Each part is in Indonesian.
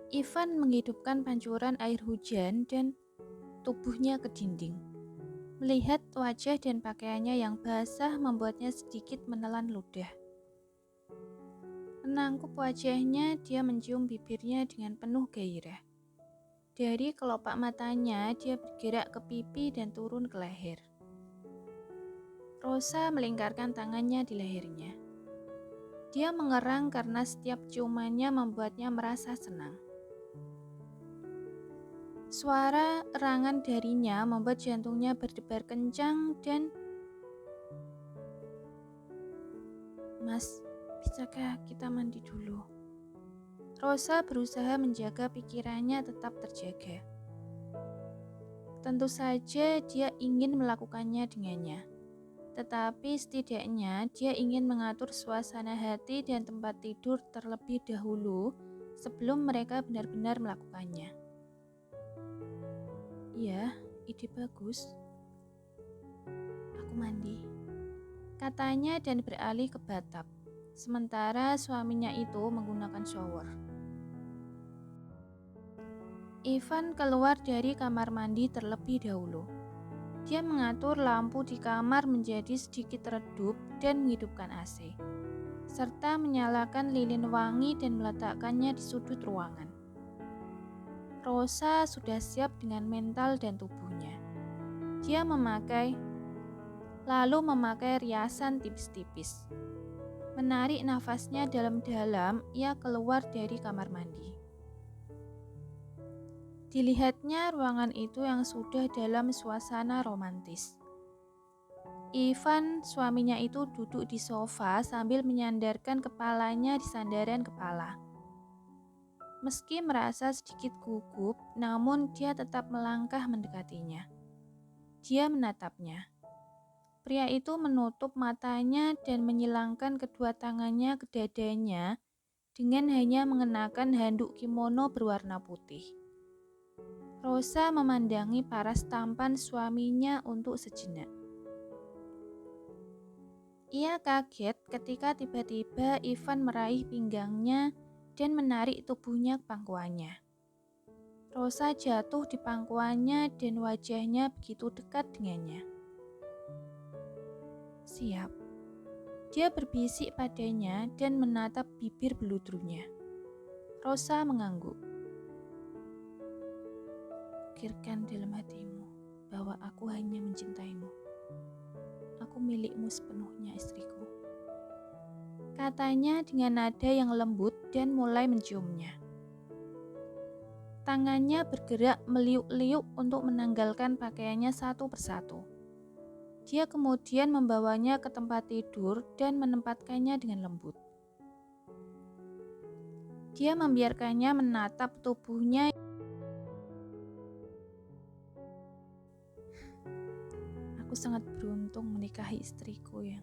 Ivan menghidupkan pancuran air hujan dan tubuhnya ke dinding. Melihat wajah dan pakaiannya yang basah membuatnya sedikit menelan ludah. Menangkup wajahnya, dia mencium bibirnya dengan penuh gairah. Dari kelopak matanya, dia bergerak ke pipi dan turun ke leher. Rosa melingkarkan tangannya di lehernya. Dia mengerang karena setiap ciumannya membuatnya merasa senang. Suara erangan darinya membuat jantungnya berdebar kencang dan, "Mas, bisakah kita mandi dulu?" Rosa berusaha menjaga pikirannya tetap terjaga. Tentu saja dia ingin melakukannya dengannya. Tetapi setidaknya dia ingin mengatur suasana hati dan tempat tidur terlebih dahulu sebelum mereka benar-benar melakukannya. "Iya, ide bagus. Aku mandi," katanya dan beralih ke bathtub, sementara suaminya itu menggunakan shower. Ivan keluar dari kamar mandi terlebih dahulu. Dia mengatur lampu di kamar menjadi sedikit redup dan menghidupkan AC, serta menyalakan lilin wangi dan meletakkannya di sudut ruangan. Rosa sudah siap dengan mental dan tubuhnya. Dia lalu memakai riasan tipis-tipis. Menarik nafasnya dalam-dalam, ia keluar dari kamar mandi. Dilihatnya ruangan itu yang sudah dalam suasana romantis. Ivan, suaminya itu duduk di sofa sambil menyandarkan kepalanya di sandaran kepala. Meski merasa sedikit gugup, namun dia tetap melangkah mendekatinya. Dia menatapnya. Pria itu menutup matanya dan menyilangkan kedua tangannya ke dadanya dengan hanya mengenakan handuk kimono berwarna putih. Rosa memandangi paras tampan suaminya untuk sejenak. Ia kaget ketika tiba-tiba Ivan meraih pinggangnya dan menarik tubuhnya ke pangkuannya. Rosa jatuh di pangkuannya dan wajahnya begitu dekat dengannya. "Siap," dia berbisik padanya dan menatap bibir beludrunya. Rosa mengangguk. "Pikirkan dalam hatimu bahwa aku hanya mencintaimu. Aku milikmu sepenuhnya, istriku," katanya dengan nada yang lembut dan mulai menciumnya. Tangannya bergerak meliuk-liuk untuk menanggalkan pakaiannya satu persatu. Dia kemudian membawanya ke tempat tidur dan menempatkannya dengan lembut. Dia membiarkannya menatap tubuhnya. "Aku sangat beruntung menikahi istriku yang..."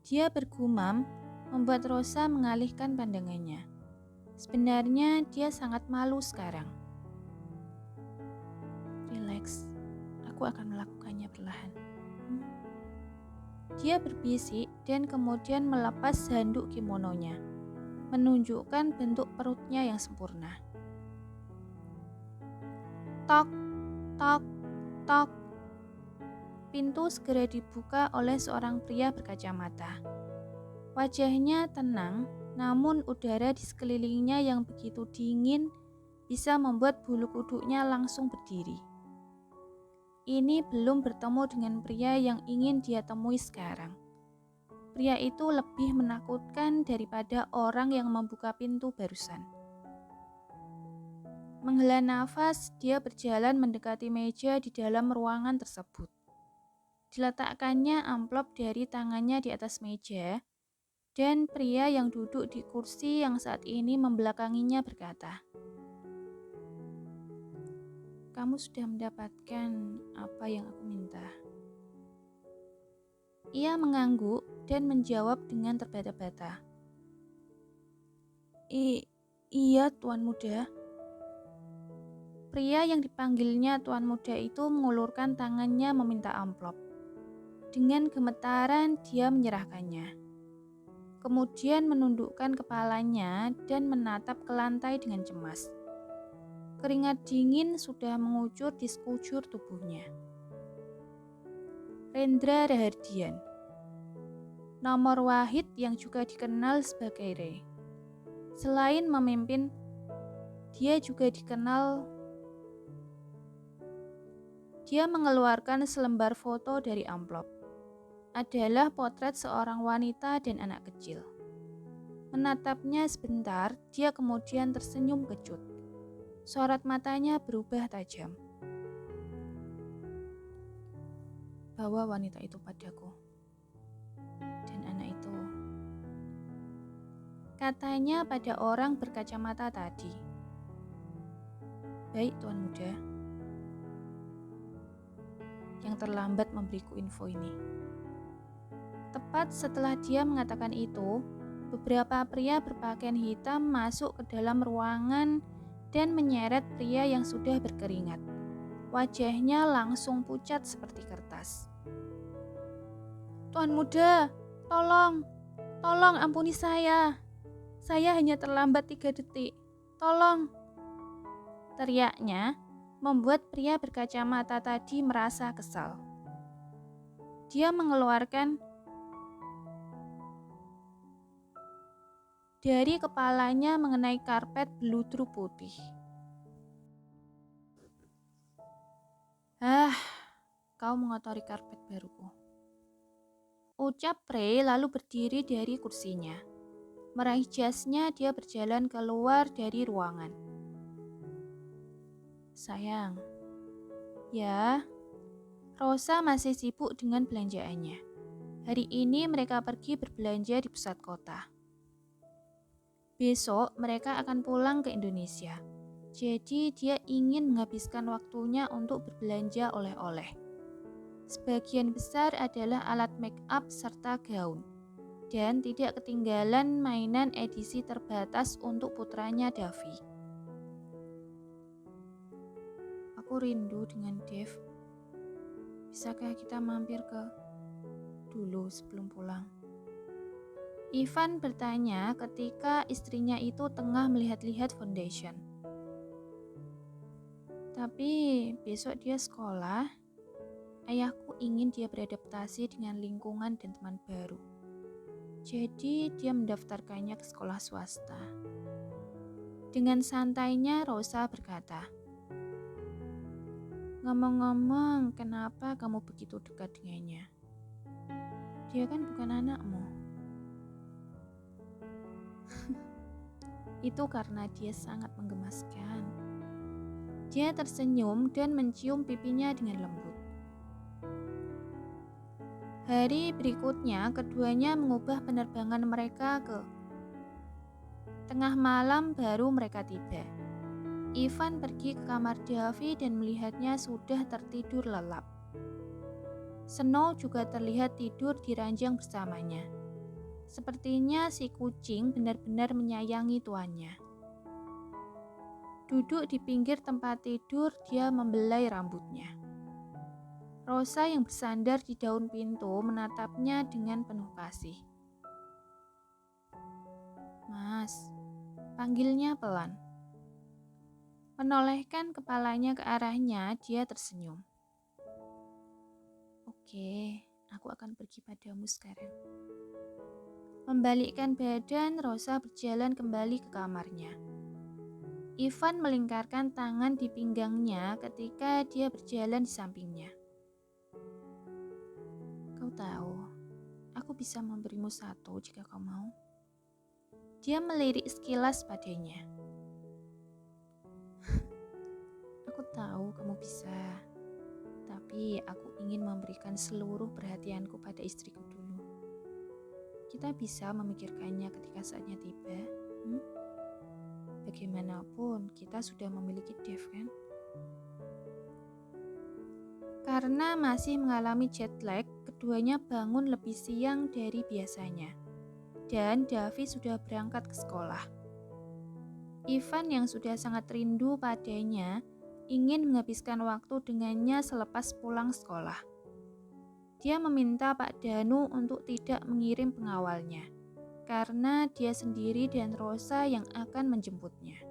Dia bergumam, membuat Rosa mengalihkan pandangannya. Sebenarnya dia sangat malu sekarang. "Rileks, aku akan melakukannya perlahan." Dia berbisik dan kemudian melepas handuk kimononya, menunjukkan bentuk perutnya yang sempurna. Tok, tok, tok. Pintu segera dibuka oleh seorang pria berkacamata. Wajahnya tenang, namun udara di sekelilingnya yang begitu dingin bisa membuat bulu kuduknya langsung berdiri. Ini belum bertemu dengan pria yang ingin dia temui sekarang. Pria itu lebih menakutkan daripada orang yang membuka pintu barusan. Menghela nafas, dia berjalan mendekati meja di dalam ruangan tersebut. Diletakkannya amplop dari tangannya di atas meja, dan pria yang duduk di kursi yang saat ini membelakanginya berkata, "Kamu sudah mendapatkan apa yang aku minta." Ia mengangguk dan menjawab dengan terbata-bata, Iya, Tuan Muda." Pria yang dipanggilnya Tuan Muda itu mengulurkan tangannya meminta amplop. Dengan gemetaran dia menyerahkannya. kemudian menundukkan kepalanya dan menatap ke lantai dengan cemas. Keringat dingin sudah mengucur di sekujur tubuhnya. Rendra Rahardian, nomor wahid yang juga dikenal sebagai Ray. Selain memimpin, dia mengeluarkan selembar foto dari amplop. Adalah potret seorang wanita dan anak kecil. Menatapnya sebentar, dia kemudian tersenyum kecut. Sorot matanya berubah tajam. Bawa wanita itu padaku. Dan anak itu, katanya pada orang berkacamata tadi. Baik, Tuan Muda. Yang terlambat memberiku info ini. Tepat setelah dia mengatakan itu, beberapa pria berpakaian hitam masuk ke dalam ruangan dan menyeret pria yang sudah berkeringat. Wajahnya langsung pucat seperti kertas. Tuan Muda, tolong ampuni saya. Saya hanya terlambat 3 detik. Tolong. Teriaknya membuat pria berkacamata tadi merasa kesal. Dia mengeluarkan dari kepalanya mengenai karpet beludru putih. Kau mengotori karpet baruku. Ucap Ray lalu berdiri dari kursinya. Meraih jasnya, dia berjalan keluar dari ruangan. Sayang. Ya, Rosa masih sibuk dengan belanjaannya. Hari ini mereka pergi berbelanja di pusat kota. Besok mereka akan pulang ke Indonesia. Jadi dia ingin menghabiskan waktunya untuk berbelanja oleh-oleh. Sebagian besar adalah alat make up serta gaun. Dan tidak ketinggalan mainan edisi terbatas untuk putranya Davi. Aku rindu dengan Dev. Bisakah kita mampir ke dulu sebelum pulang? Ivan bertanya ketika istrinya itu tengah melihat-lihat foundation. Tapi besok dia sekolah. Ayahku ingin dia beradaptasi dengan lingkungan dan teman baru. Jadi dia mendaftarkannya ke sekolah swasta. Dengan santainya Rosa berkata, ngomong-ngomong, kenapa kamu begitu dekat dengannya? Dia kan bukan anakmu. Itu karena dia sangat menggemaskan. Dia tersenyum dan mencium pipinya dengan lembut. Hari berikutnya, keduanya mengubah penerbangan mereka ke tengah malam baru mereka tiba. Ivan pergi ke kamar Davi dan melihatnya sudah tertidur lelap. Snow juga terlihat tidur di ranjang bersamanya. Sepertinya si kucing benar-benar menyayangi tuannya. Duduk di pinggir tempat tidur, dia membelai rambutnya. Rosa yang bersandar di daun pintu menatapnya dengan penuh kasih. Mas, panggilnya pelan. Menolehkan kepalanya ke arahnya, dia tersenyum. Oke, aku akan pergi padamu sekarang. Membalikkan badan, Rosa berjalan kembali ke kamarnya. Ivan melingkarkan tangan di pinggangnya ketika dia berjalan di sampingnya. Kau tahu, aku bisa memberimu satu jika kau mau. Dia melirik sekilas padanya. Aku tahu kamu bisa, tapi aku ingin memberikan seluruh perhatianku pada istriku dulu. Kita bisa memikirkannya ketika saatnya tiba. Bagaimanapun, kita sudah memiliki Dev, kan? Karena masih mengalami jet lag, keduanya bangun lebih siang dari biasanya. Dan Davi sudah berangkat ke sekolah. Ivan yang sudah sangat rindu padanya ingin menghabiskan waktu dengannya selepas pulang sekolah. Dia meminta Pak Danu untuk tidak mengirim pengawalnya, karena dia sendiri dan Rosa yang akan menjemputnya.